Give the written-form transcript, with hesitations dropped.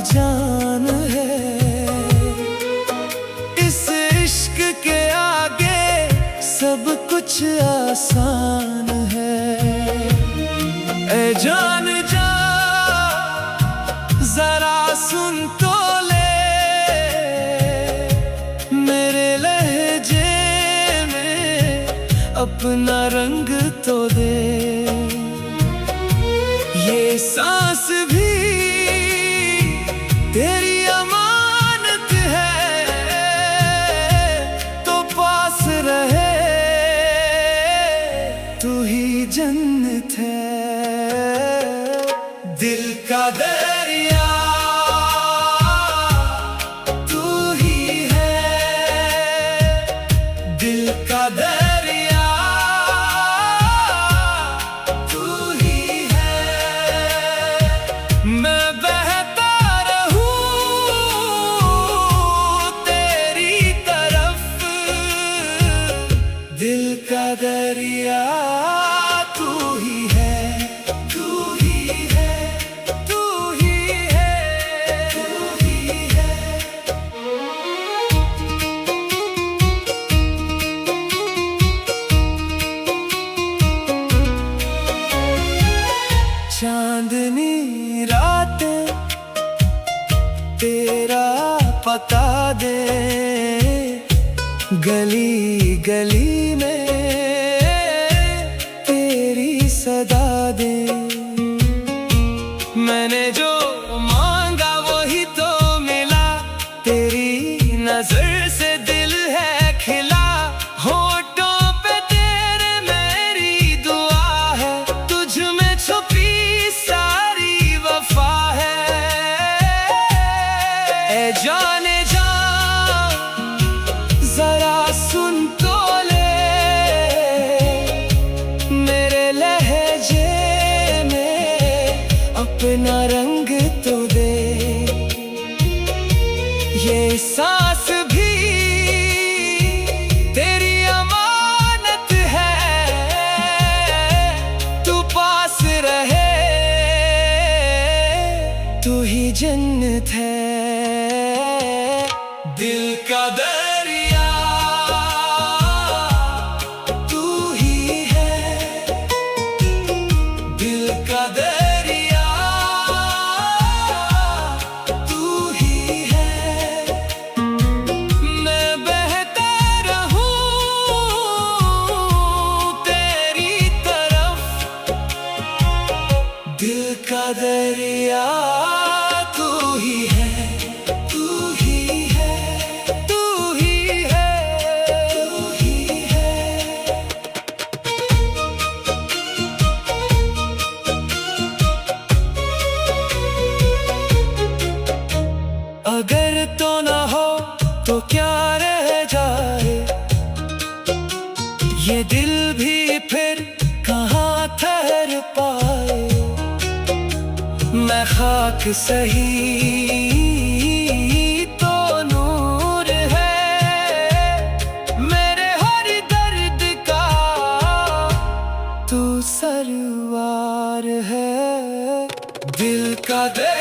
जान है। इस इश्क के आगे सब कुछ आसान है। ए जान जा जरा सुन तो ले, मेरे लहजे में अपना रंग तो दे। ये सांस भी तेरी अमानत है, तो पास रहे, तू ही जन्नत है। दिल का दरिया तू ही है, दिल का दरिया तू ही है। मैं बहता दिल का दरिया तू ही है, तू ही है, तू ही है, तू ही है। चांदनी रातें तेरा पता दे, गली गली में तेरी सदा दे। मैंने जो मांगा वही तो मिला, तेरी नजर से दिल है खिला। होठों पे तेरे मेरी दुआ है, तुझ में छुपी सारी वफा है। ए जाने जा जरा सुन तो ले, मेरे लहजे में अपना रंग तो दे। ये सांस भी तेरी अमानत है, तू पास रहे, तू ही जन्नत है। दिल का दरिया तू ही है, दिल का दरिया तू ही है। मैं बहता रहूं तेरी तरफ, दिल का दरिया तू ही है, तू ही है, तू ही है, तू ही है। अगर तो ना हो तो क्या रह जाए, ये दिल भी फिर कहाँ ठहर पाए। मैं खाक सही तो नूर है, मेरे हर दर्द का तू सरवार है। दिल का दे